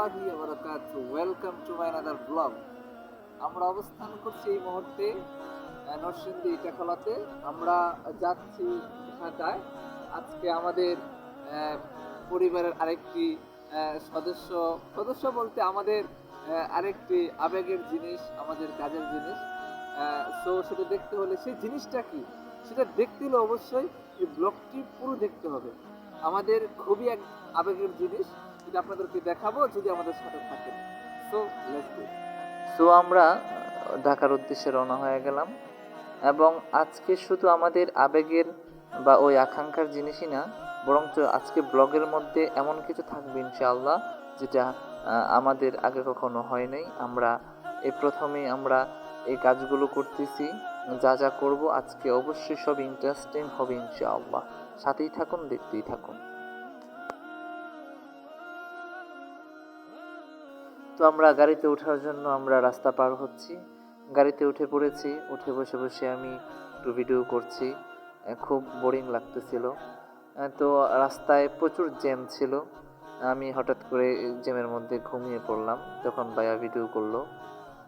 রাহমাতুল্লাহি ওয়া বারাকাতুহু। Welcome to my another blog. আমরা অবস্থান করছি এই মুহূর্তে নরসিংদী ইটাখলাতে। আমরা যাচ্ছি ঢাকায়। আজকে আমাদের পরিবারের আরেকটি সদস্য সদস্য বলতে আমাদের আরেকটি আবেগের জিনিস, আমাদের কাজের জিনিস। সো সেটা দেখতে হলে সেই জিনিসটা কি সেটা দেখতে হলে অবশ্যই এই ব্লগটি পুরো দেখতে হবে। আমাদের খুবই এক আবেগের জিনিস, যেটা আপনাদেরকে দেখাবো যদি আমাদের সাথে থাকেন। So let's go. সো আমরা ঢাকার উদ্দেশ্যে রওনা হয়ে গেলাম, এবং আজকে শুধু আমাদের আবেগের বা ওই আকাঙ্ক্ষার জিনিসই না, বরঞ্চ আজকে ব্লগের মধ্যে এমন কিছু থাকবে ইনশাআল্লাহ যেটা আমাদের আগে কখনো হয় নাই। আমরা এই প্রথমেই আমরা এই কাজগুলো করতেছি। যা যা করব আজকে অবশ্যই সব ইন্টারেস্টিং হবে ইনশাআল্লাহ। সাথেই থাকুন, দেখতেই থাকুন। তো আমরা গাড়িতে ওঠার জন্য আমরা রাস্তা পার হচ্ছি। গাড়িতে উঠে পড়েছি। উঠে বসে বসে আমি একটু ভিডিও করছি। খুব বোরিং লাগতেছিল। তো রাস্তায় প্রচুর জ্যাম ছিল। আমি হঠাৎ করে জ্যামের মধ্যে ঘুমিয়ে পড়লাম, তখন ভাইয়া ভিডিও করলো।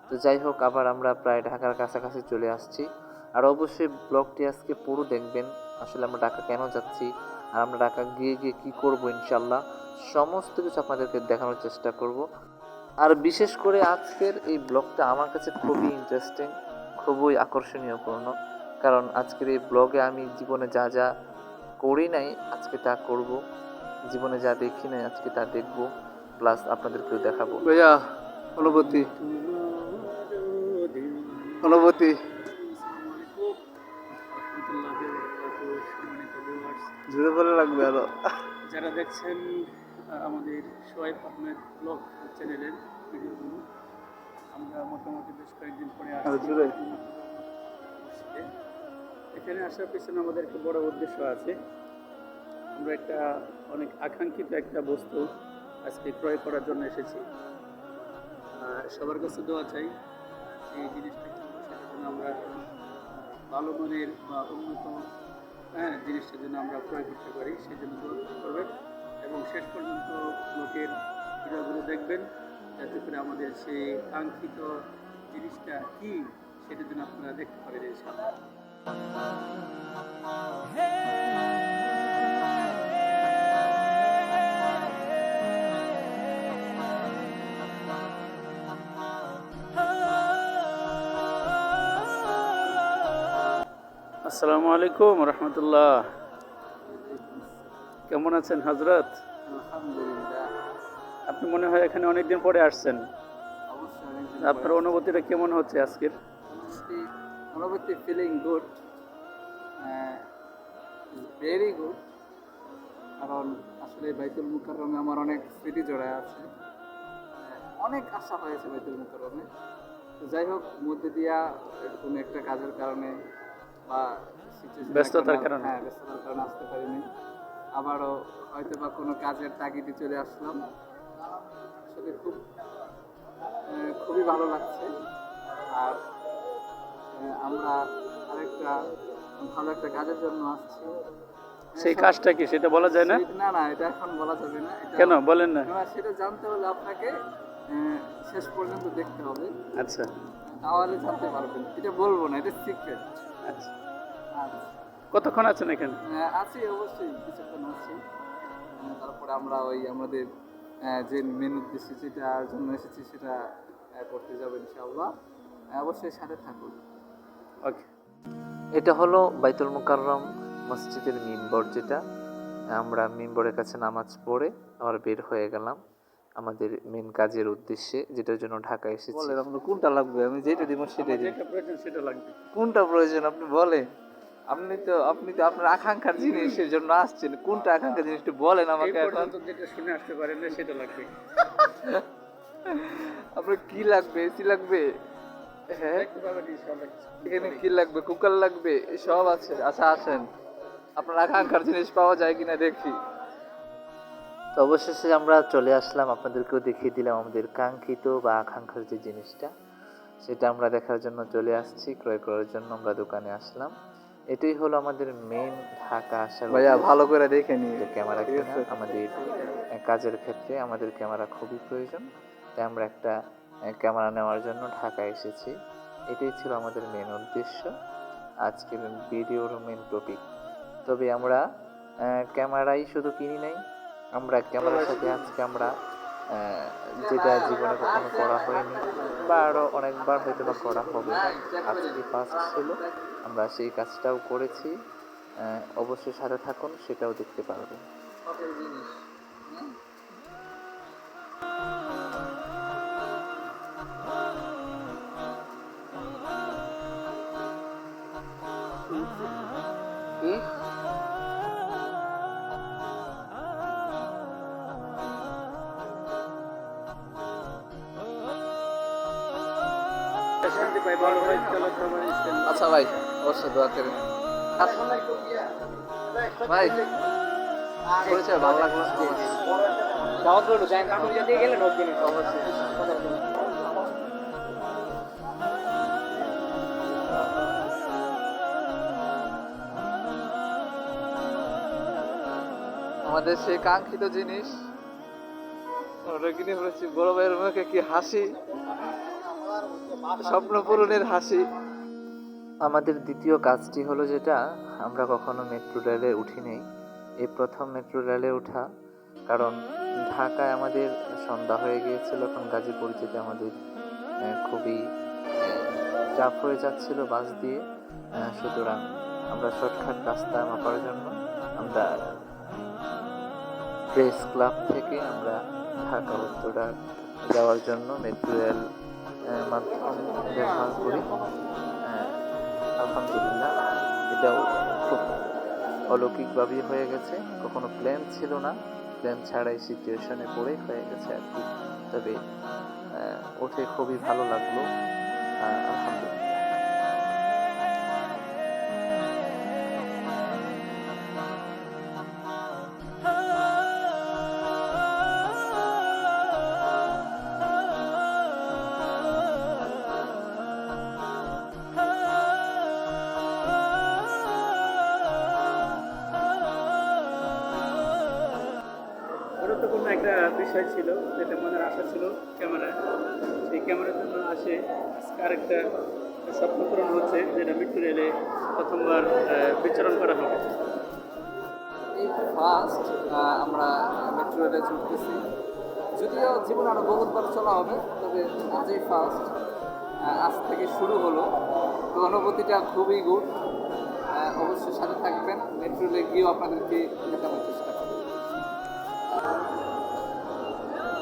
তো যাই হোক, আবার আমরা প্রায় ঢাকার কাছাকাছি চলে আসছি। আর অবশ্যই ব্লগটি আজকে পুরো দেখবেন। আসলে আমরা ঢাকা কেন যাচ্ছি, আর আমরা ঢাকা গিয়ে গিয়ে কী করবো, ইনশাল্লাহ সমস্ত কিছু আপনাদেরকে দেখানোর চেষ্টা করব। আর বিশেষ করে আজকের এই ব্লগটা আমার কাছে খুবই ইন্টারেস্টিং, খুবই আকর্ষণীয়পূর্ণ। কারণ আজকের এই ব্লগে আমি জীবনে যা যা করি নাই আজকে তা করব, জীবনে যা দেখি নাই আজকে তা দেখব, প্লাস আপনাদেরকেও দেখাবো। ভাইয়া অনুভূতি অনুভূতি জুড়ে বলে লাগবে আরো যারা দেখছেন আমাদের সোয়েব আহমেদ ব্লগ চ্যানেলের ভিডিওগুলো, আমরা মোটামুটি বেশ কয়েকদিন পরে আসছি এখানে আসার পেছনে আমাদের একটা বড় উদ্দেশ্য আছে। আমরা একটা অনেক আকাঙ্ক্ষিত একটা বস্তু আজকে ক্রয় করার জন্য এসেছি। সবার কাছে দোয়া চাই এই জিনিসটা সেটার জন্য আমরা ভালো মানের বা উন্নত জিনিসটার জন্য আমরা ক্রয় করতে পারি, সেই জন্য দোয়া করবেন এবং শেষ পর্যন্ত লোকের ভিডিওগুলো দেখবেন, যাতে করে আমাদের সেই কাঙ্ক্ষিত জিনিসটা কি সেটার জন্য আপনারা দেখতে পারেন ইনশাআল্লাহ। আসসালামু আলাইকুম রহমতুল্লাহ। কেমন আছেন হজরত? আলহামদুলিল্লাহ। আপনি মনে হয় এখানে অনেকদিন পরে আসছেন। অবশ্যই আপনার অনুভূতিটা কেমন হচ্ছে আজকের? অনুভূতি ফিলিং গুড, ভেরি গুড। কারণ আসলে বাইতুল মুকাররমে আমার অনেক স্মৃতি জড়ায় আছে, অনেক আশা হয়েছে বাইতুল মুকাররমে। তো যাই হোক, মধ্যে দিয়া কোনো একটা কাজের কারণে বা ব্যস্ততার কারণে। ব্যস্ততার কারণে আসতে পারিনি। আবারও হয়তো বা কোনো কাজের তাগিদে চলে আসলাম। আসলে খুবই ভালো লাগছে। আর আমরা আরেকটা ভালো একটা কাজের জন্য আসছি। সেই কাজটা কি সেটা বলা যায় না? না না, এটা এখন বলা যাবে না। কেন বলেন না? সেটা জানতে হলে আপনাকে শেষ পর্যন্ত দেখতে হবে। আচ্ছা তাহলে জানতে পারবেন। এটা বলবো না, এটা সিক্রেট। আচ্ছা, আচ্ছা, কতক্ষণ আছেন এখানে? আছি, অবশ্যই কিছুক্ষণ আছি। তারপরে আমরা ওই আমাদের যে মেন উদ্দেশ্য যেটার জন্য এসেছি সেটা করতে যাবো ইনশাআল্লাহ। অবশ্যই সাথে থাকুন। ওকে। এটা হলো বাইতুল মুকাররম মসজিদের মিম্বর, যেটা আমরা মিম্বরের কাছে নামাজ পড়ে আবার বের হয়ে গেলাম আমাদের মেন কাজের উদ্দেশ্যে, যেটার জন্য ঢাকা এসেছি। বলেন আপনার কোনটা লাগবে, আমি যেটা দিব সেটাই দিব। যেটা প্রয়োজন সেটা লাগবে। কোনটা প্রয়োজন আপনি বলেন। আপনি তো আপনার আকাঙ্ক্ষার জিনিসের জন্য আসছেন। কোনটা আকাঙ্ক্ষার জিনিস একটু বলেন আমাকে এই এখন। পর্যন্ত যেটা শুনে আসতে পারেন না সেটা লাগবে। আপনার কি লাগবে? এসি লাগবে? হ্যাঁ, দেখতে পাবেন ইনশাআল্লাহ। এখানে কি লাগবে? কুকার লাগবে? সব আছে। আচ্ছা আসেন, আপনার আকাঙ্ক্ষার জিনিস পাওয়া যায় কিনা দেখি। তো অবশেষে আমরা চলে আসলাম, আপনাদেরকেও দেখিয়ে দিলাম আমাদের কাঙ্ক্ষিত বা আকাঙ্ক্ষার যে জিনিসটা, সেটা আমরা দেখার জন্য চলে আসছি। ক্রয় করার জন্য আমরা দোকানে আসলাম। এটাই হলো আমাদের মেন ঢাকা আসার ভাইয়া উদ্দেশ্য। ভালো করে দেখে নি। যে ক্যামেরা ঠিক কেনা আছে? আমাদের কাজের ক্ষেত্রে আমাদের ক্যামেরা খুবই প্রয়োজন, তাই আমরা একটা ক্যামেরা নেওয়ার জন্য ঢাকা এসেছি। এটাই ছিল আমাদের মেন উদ্দেশ্য, আজকের ভিডিওর মেন টপিক। তবে আমরা ক্যামেরাই শুধু কিনি নাই, আমরা ক্যামেরার সাথে আজকে আমরা যেটা জীবনে কখনো করা হয়নি বা আরও অনেকবার হয়তো বা করা হবে, আজকে ফার্স্ট ছিল, আমরা সেই কাজটাও করেছি। অবশ্যই সাথে থাকুন, সেটাও দেখতে পারবেন। শখের জিনিস। হ্যাঁ? কি? শান্তি পাই, ভালো হয়, চলো সবাই ইসলাম। আচ্ছা ভাই, অবশ্যই দোয়া করেন। ভাই পরিচয় ভালো লাগলো। দাওয়াত রইলো, যাই কাকুর দিয়ে গেলে নোট দিন আমাদের সেই কাঙ্ক্ষিত জিনিস আমরা কিনে ফেলেছি। বড় ভাইয়ের মুখে কি হাসি, স্বপ্ন পূরণের হাসি। আমাদের দ্বিতীয় কাজটি হলো যেটা, আমরা কখনো মেট্রো রেলে উঠিনি, এই প্রথম মেট্রো রেলে ওঠা। কারণ ঢাকায় আমাদের সন্ধ্যা হয়ে গিয়েছিল, এখন গাজীপুর যেতে আমাদের খুবই চাপ হয়ে যাচ্ছিল বাস দিয়ে। সুতরাং আমরা শর্টকাট রাস্তা মাপার জন্য আমরা প্রেস ক্লাব থেকে আমরা ঢাকা উত্তরা যাওয়ার জন্য মেট্রো রেল মাধ্যম ব্যবহার করি। আলহামদুলিল্লাহ, এটাও খুব অলৌকিকভাবেই হয়ে গেছে, কখনো প্ল্যান ছিল না, প্ল্যান ছাড়াই সিচুয়েশনে পড়ে হয়ে গেছে আর কি। তবে উঠে খুবই ভালো লাগলো, আলহামদুলিল্লাহ। গুরুত্বপূর্ণ একটা বিষয় ছিল, যেটা মনের আশা ছিল ক্যামেরা। সেই ক্যামেরার জন্য আসে আজকে আরেকটা স্বপ্ন পূরণ হচ্ছে, যেটা মেট্রো রেলে প্রথমবার বিচরণ করা হবে। এই ফার্স্ট আমরা মেট্রো রেলে চড়তেছি। যদিও জীবনে আরও বহুতবার চলা হবে, তবে আজই ফার্স্ট, আজ থেকে শুরু হলো। তো অনুভূতিটা খুবই গুড। অবশ্যই সাথে থাকবেন, মেট্রো রেলে গিয়েও আপনাদেরকে দেখানোর চেষ্টা করব।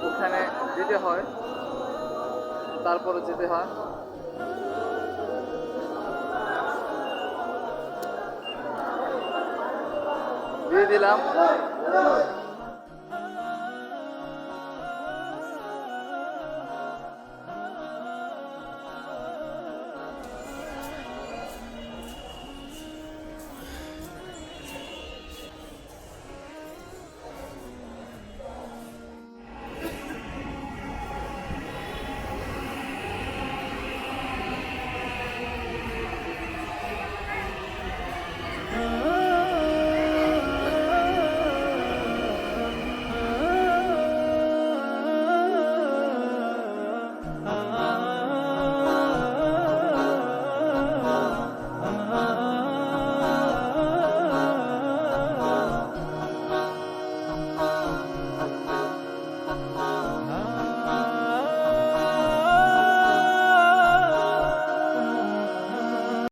ওখানে যেতে হয়, তারপরে যেতে হয়। দিয়ে দিলাম।